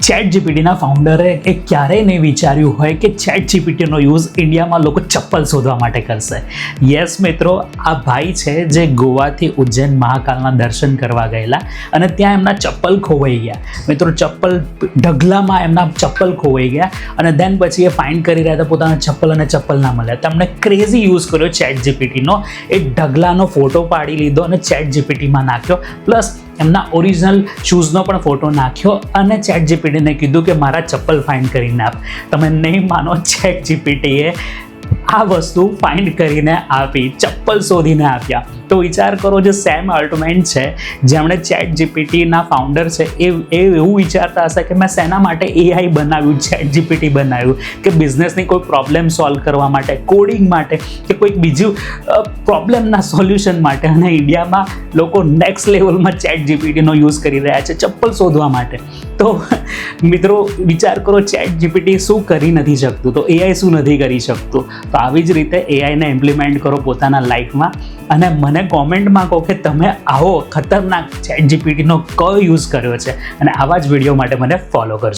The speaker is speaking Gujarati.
ચેટ જીપીટીના ફાઉન્ડરે એ ક્યારેય નહીં વિચાર્યું હોય કે ચેટ જીપીટીનો યુઝ ઇન્ડિયામાં લોકો ચપ્પલ શોધવા માટે કરશે. યસ મિત્રો, આ ભાઈ છે જે ગોવાથી ઉજ્જૈન મહાકાલના દર્શન કરવા ગયેલા અને ત્યાં એમના ચપ્પલ ખોવાઈ ગયા. મિત્રો, ઢગલામાં એમના ચપ્પલ ખોવાઈ ગયા અને દેન પછી એ ફાઇન્ડ કરી રહ્યા હતા પોતાના ચપ્પલ અને ચપ્પલ ના મળ્યા. તેમણે ક્રેઝી યુઝ કર્યો ચેટ જીપીટીનો. એ ઢગલાનો ફોટો પાડી લીધો અને ચેટ જીપીટીમાં નાખ્યો, પ્લસ એમના ઓરિજિનલ શૂઝનો પણ ફોટો નાખ્યો અને ચેટ જીપીટીને કીધું કે મારા ચપ્પલ ફાઇન્ડ કરીને આપ. તમે નહીં માનો, ચેટ જીપીટીએ આ વસ્તુ ફાઇન્ડ કરીને આપી, ચપ્પલ શોધીને આપ્યા. તો વિચાર કરો, જે સેમ અલ્ટમેન છે, જેમણે ચેટ જીપીટીના ફાઉન્ડર છે, એ એવું વિચારતા હશે કે મેં શેના માટે એઆઈ બનાવ્યું, ચેટ જીપીટી બનાવ્યું, કે બિઝનેસની કોઈ પ્રોબ્લેમ સોલ્વ કરવા માટે, કોડિંગ માટે, કે કોઈક બીજું પ્રોબ્લેમના સોલ્યુશન માટે. અને ઇન્ડિયામાં લોકો નેક્સ્ટ લેવલમાં ચેટ જીપીટીનો યુઝ કરી રહ્યા છે ચપ્પલ શોધવા માટે. તો મિત્રો, વિચાર કરો, ચેટ જીપીટી શું કરી નથી શકતું, તો એઆઈ શું નથી કરી શકતું. તો આવી જ રીતે એઆઈને ઇમ્પ્લિમેન્ટ કરો પોતાના લાઈફમાં અને મને કોમેન્ટમાં કહો કે તમે આવો ખતરનાક ચેટ જીપીટીનો કયો યુઝ કર્યો છે, અને આવા જ વિડીયો માટે મને ફોલો કરજો.